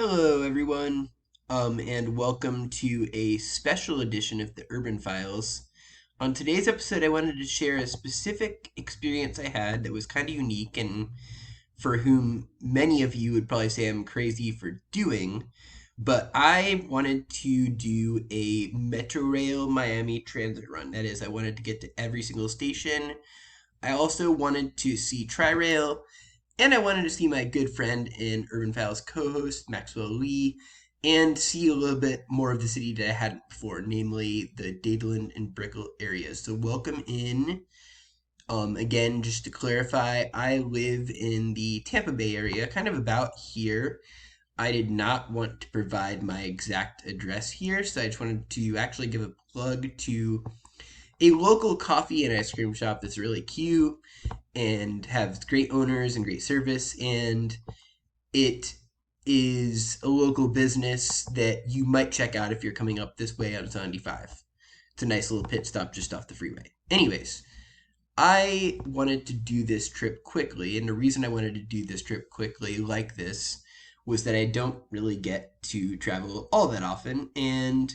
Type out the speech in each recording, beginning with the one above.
Hello, everyone, and welcome to a special edition of the Urban Files. On today's episode, I wanted to share a specific experience I had that was kind of unique and for whom many of you would probably say I'm crazy for doing. But I wanted to do a Metrorail Miami transit run. That is, I wanted to get to every single station. I also wanted to see Tri-Rail, and I wanted to see my good friend and Urban Files co-host, Maxwell Lee, and see a little bit more of the city that I hadn't before, namely the Dadeland and Brickell areas. So welcome in. Again, just to clarify, I live in the Tampa Bay area, kind of about here. I did not want to provide my exact address here, so I just wanted to actually give a plug to a local coffee and ice cream shop that's really cute and have great owners and great service, and it is a local business that you might check out if you're coming up this way on 75. It's a nice little pit stop just off the freeway. Anyways, I wanted to do this trip quickly, and the reason I wanted to do this trip quickly like this was that I don't really get to travel all that often, and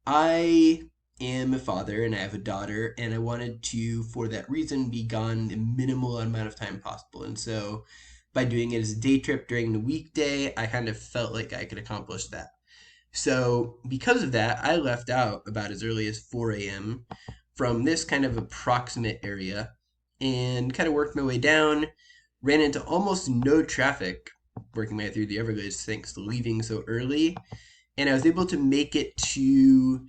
I am a father and I have a daughter, and I wanted to, for that reason, be gone the minimal amount of time possible. And so, by doing it as a day trip during the weekday, I kind of felt like I could accomplish that. So, because of that, I left out about as early as 4 a.m. from this kind of approximate area and kind of worked my way down, ran into almost no traffic working my way through the Everglades thanks to leaving so early, and I was able to make it to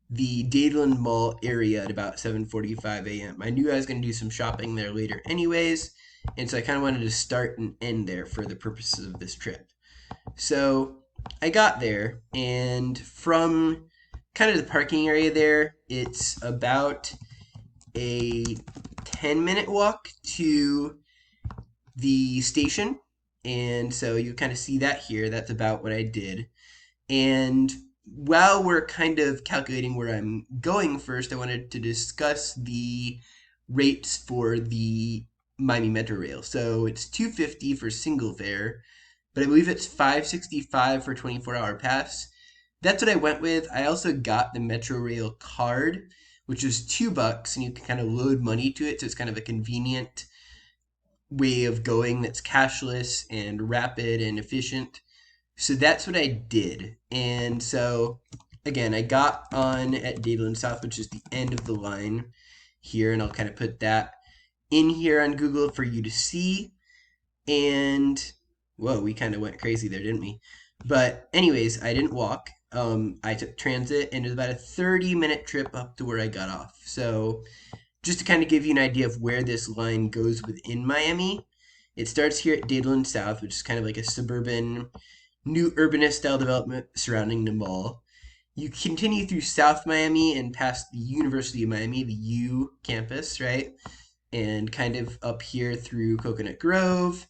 the Dadeland Mall area at about 7:45 a.m. I knew I was going to do some shopping there later anyways, and so I kind of wanted to start and end there for the purposes of this trip. So I got there, and from kind of the parking area there, it's about a 10-minute walk to the station, and so you kind of see that here. That's about what I did. And while we're kind of calculating where I'm going first, I wanted to discuss the rates for the Miami Metrorail. So it's $250 for single fare, but I believe it's $565 for 24-hour pass. That's what I went with. I also got the Metrorail card, which is $2, and you can kind of load money to it, so it's kind of a convenient way of going that's cashless and rapid and efficient. So that's what I did. And so, again, I got on at Dadeland South, which is the end of the line here, and I'll kind of put that in here on Google for you to see. And, whoa, we kind of went crazy there, didn't we? But anyways, I didn't walk. I took transit, and it was about a 30-minute trip up to where I got off. So just to kind of give you an idea of where this line goes within Miami, it starts here at Dadeland South, which is kind of like a suburban new urbanist style development surrounding the mall. You continue through South Miami and past the University of Miami, the U campus, right? And kind of up here through Coconut Grove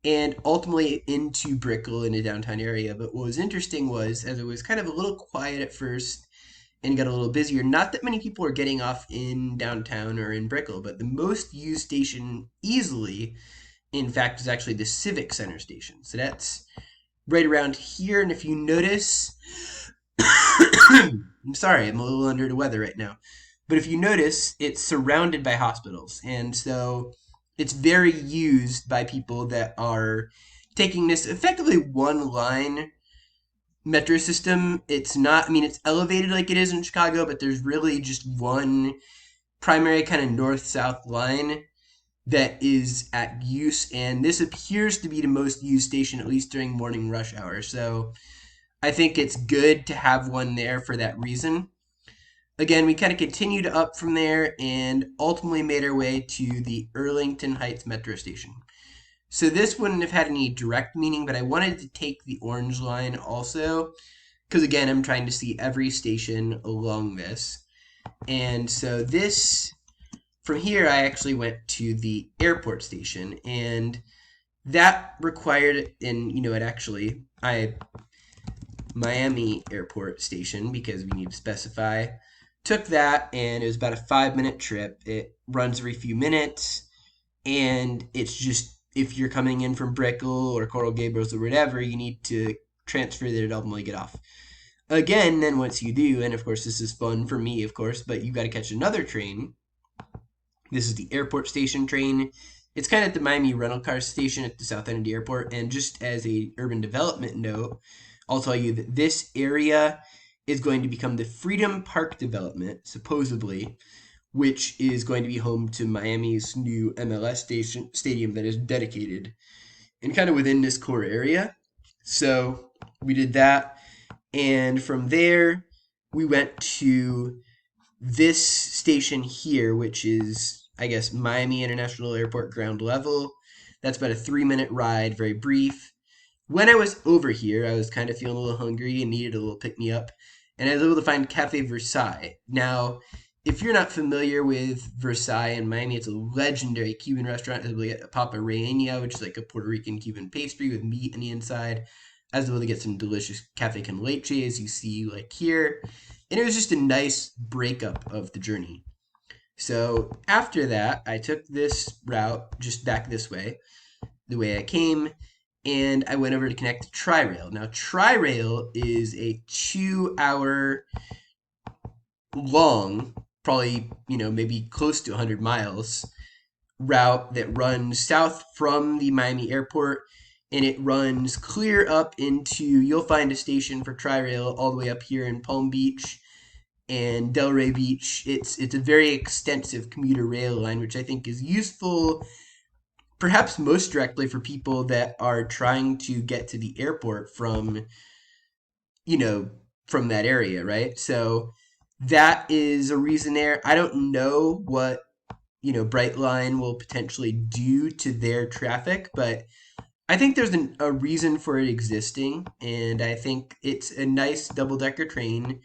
and ultimately into Brickell in the downtown area. But what was interesting was, as it was kind of a little quiet at first and got a little busier, not that many people were getting off in downtown or in Brickell, but the most used station easily, in fact, is actually the Civic Center station. So that's right around here. And if you notice, I'm sorry, I'm a little under the weather right now. But if you notice, it's surrounded by hospitals. And so it's very used by people that are taking this effectively one line metro system. It's not, I mean, it's elevated like it is in Chicago, but there's really just one primary kind of north-south line that is at use, and this appears to be the most used station, at least during morning rush hour. So I think it's good to have one there for that reason. Again, we kind of continued up from there and ultimately made our way to the Arlington Heights Metro Station. So this wouldn't have had any direct meaning, but I wanted to take the orange line also, because again, I'm trying to see every station along this. And so this, from here, I actually went to the airport station, and that required, and you know, it actually, Miami Airport Station, because we need to specify, took that, and it was about a 5-minute trip. It runs every few minutes, and it's just, if you're coming in from Brickell or Coral Gables or whatever, you need to transfer that it ultimately get off. Again, then once you do, and of course this is fun for me, of course, but you got to catch another train. This is the airport station train. It's kind of at the Miami rental car station at the south end of the airport. And just as a urban development note, I'll tell you that this area is going to become the Freedom Park development, supposedly, which is going to be home to Miami's new MLS stadium that is dedicated and kind of within this core area. So we did that. And from there, we went to this station here, which is, I guess, Miami International Airport ground level. That's about a 3-minute ride, very brief. When I was over here, I was kind of feeling a little hungry and needed a little pick me up, and I was able to find Cafe Versailles. Now, if you're not familiar with Versailles in Miami, it's a legendary Cuban restaurant. I was able to get a papareña, which is like a Puerto Rican Cuban pastry with meat on the inside. I was able to get some delicious cafe con leche, as you see like here. And it was just a nice breakup of the journey. So after that, I took this route just back this way, the way I came, and I went over to connect to Tri-Rail. Now, Tri-Rail is a 2-hour long, probably, maybe close to 100 miles route that runs south from the Miami airport, and it runs clear up into, you'll find a station for Tri-Rail all the way up here in Palm Beach and Delray Beach. It's a very extensive commuter rail line, which I think is useful, perhaps most directly for people that are trying to get to the airport from that area, right? So that is a reason there. I don't know what Brightline will potentially do to their traffic, but I think there's a reason for it existing, and I think it's a nice double-decker train.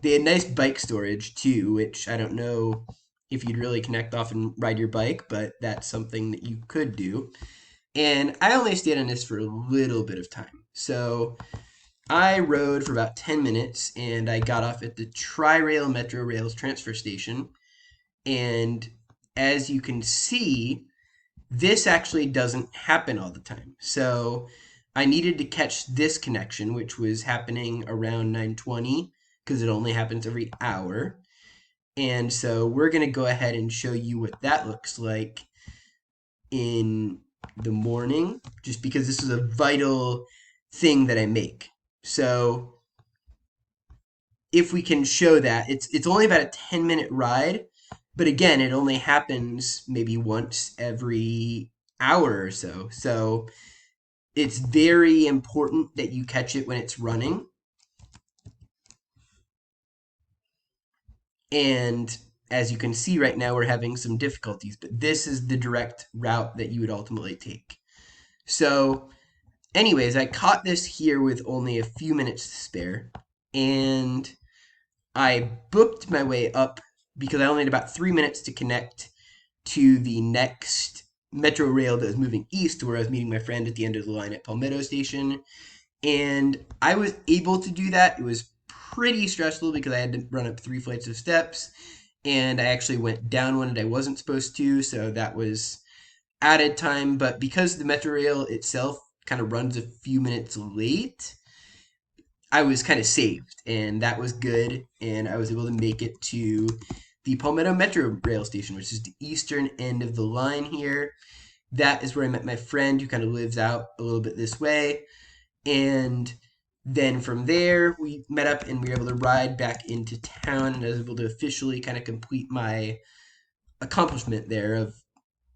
They had nice bike storage too, which I don't know if you'd really connect off and ride your bike, but that's something that you could do. And I only stayed on this for a little bit of time. So I rode for about 10 minutes, and I got off at the Tri-Rail Metrorail's transfer station. And as you can see, this actually doesn't happen all the time. So I needed to catch this connection, which was happening around 9:20, because it only happens every hour. And so we're going to go ahead and show you what that looks like in the morning, just because this is a vital thing that I make. So if we can show that, it's only about a 10-minute ride, but again, it only happens maybe once every hour or so. So it's very important that you catch it when it's running. And as you can see right now, we're having some difficulties, but this is the direct route that you would ultimately take. So anyways, I caught this here with only a few minutes to spare, and I booked my way up because I only had about 3 minutes to connect to the next Metrorail that was moving east to where I was meeting my friend at the end of the line at Palmetto Station. And I was able to do that. It was pretty stressful because I had to run up 3 flights of steps, and I actually went down one that I wasn't supposed to, so that was added time. But because the Metrorail itself kind of runs a few minutes late, I was kind of saved, and that was good, and I was able to make it to the Palmetto Metro Rail Station, which is the eastern end of the line here. That is where I met my friend who kind of lives out a little bit this way, and then from there, we met up and we were able to ride back into town, and I was able to officially kind of complete my accomplishment there of,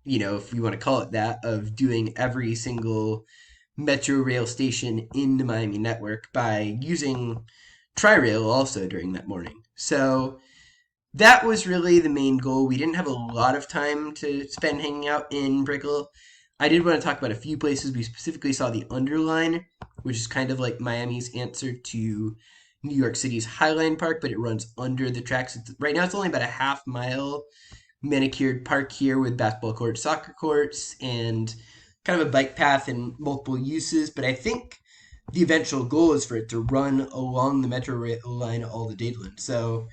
if you want to call it that, of doing every single Metro rail station in the Miami network by using Tri-Rail also during that morning. So that was really the main goal. We didn't have a lot of time to spend hanging out in Brickell. I did want to talk about a few places. We specifically saw the Underline, which is kind of like Miami's answer to New York City's Highline Park, but it runs under the tracks. Right now it's only about a half-mile manicured park here with basketball courts, soccer courts, and kind of a bike path and multiple uses. But I think the eventual goal is for it to run along the Metrorail line all the Dadeland. So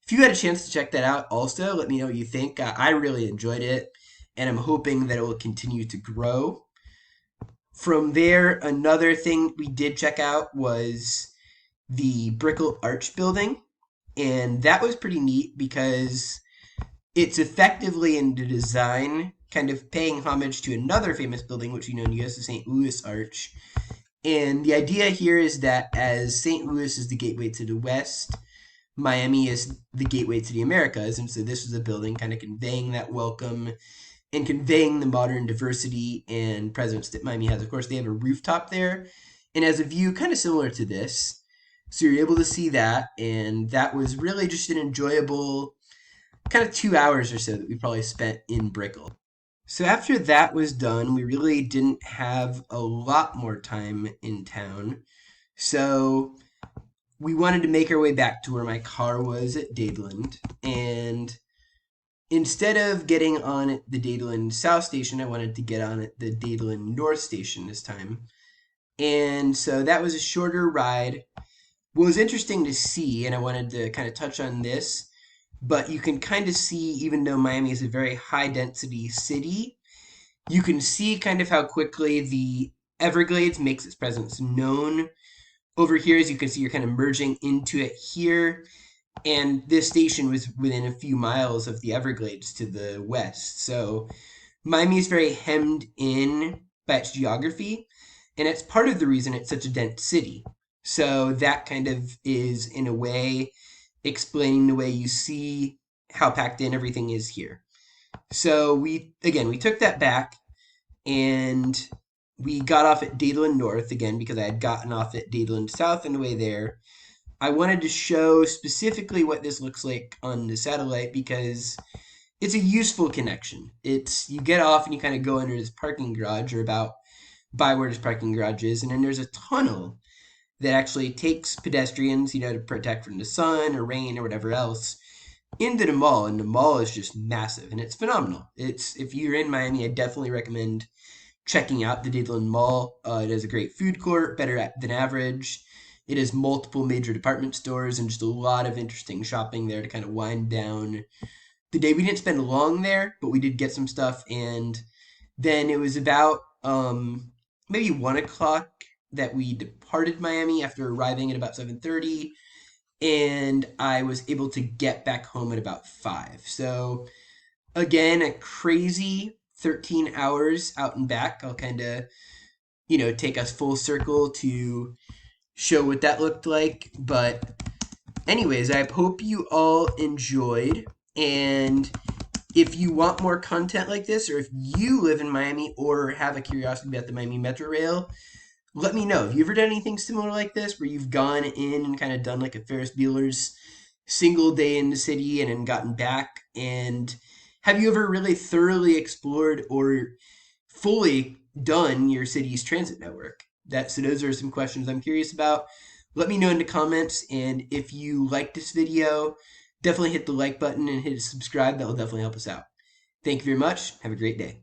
if you had a chance to check that out also, let me know what you think. I really enjoyed it, and I'm hoping that it will continue to grow. From there, another thing we did check out was the Brickell Arch building, and that was pretty neat because it's effectively in the design kind of paying homage to another famous building, which you know in the US, the St. Louis Arch. And the idea here is that as St. Louis is the gateway to the West, Miami is the gateway to the Americas. And so this was a building kind of conveying that welcome and conveying the modern diversity and presence that Miami has. Of course, they have a rooftop there and has a view kind of similar to this. So you're able to see that. And that was really just an enjoyable kind of 2 hours or so that we probably spent in Brickell. So after that was done, we really didn't have a lot more time in town. So we wanted to make our way back to where my car was at Dadeland. And instead of getting on at the Dadeland South Station, I wanted to get on at the Dadeland North Station this time. And so that was a shorter ride. What was interesting to see, and I wanted to kind of touch on this, but you can kind of see, even though Miami is a very high density city, you can see kind of how quickly the Everglades makes its presence known. Over here, as you can see, you're kind of merging into it here. And this station was within a few miles of the Everglades to the west. So Miami is very hemmed in by its geography, and it's part of the reason it's such a dense city. So that kind of is, in a way, explaining the way you see how packed in everything is here. So we took that back and we got off at Dadeland North again because I had gotten off at Dadeland South on the way there. I wanted to show specifically what this looks like on the satellite because it's a useful connection. It's you get off and you kind of go under this parking garage or about by where this parking garage is, and then there's a tunnel that actually takes pedestrians, to protect from the sun or rain or whatever else, into the mall. And the mall is just massive and it's phenomenal. If you're in Miami, I definitely recommend checking out the Dadeland Mall. It has a great food court, better than average. It has multiple major department stores and just a lot of interesting shopping there to kind of wind down the day. We didn't spend long there, but we did get some stuff. And then it was about maybe 1 o'clock that we departed Miami after arriving at about 7:30, and I was able to get back home at about 5. So again, a crazy 13 hours out and back. I'll kind of take us full circle to show what that looked like. But anyways, I hope you all enjoyed, and if you want more content like this, or if you live in Miami or have a curiosity about the Miami Metrorail, let me know. Have you ever done anything similar like this where you've gone in and kind of done like a Ferris Bueller's single day in the city and then gotten back? And have you ever really thoroughly explored or fully done your city's transit network? So those are some questions I'm curious about. Let me know in the comments, and if you like this video, definitely hit the like button and hit subscribe. That will definitely help us out. Thank you very much. Have a great day.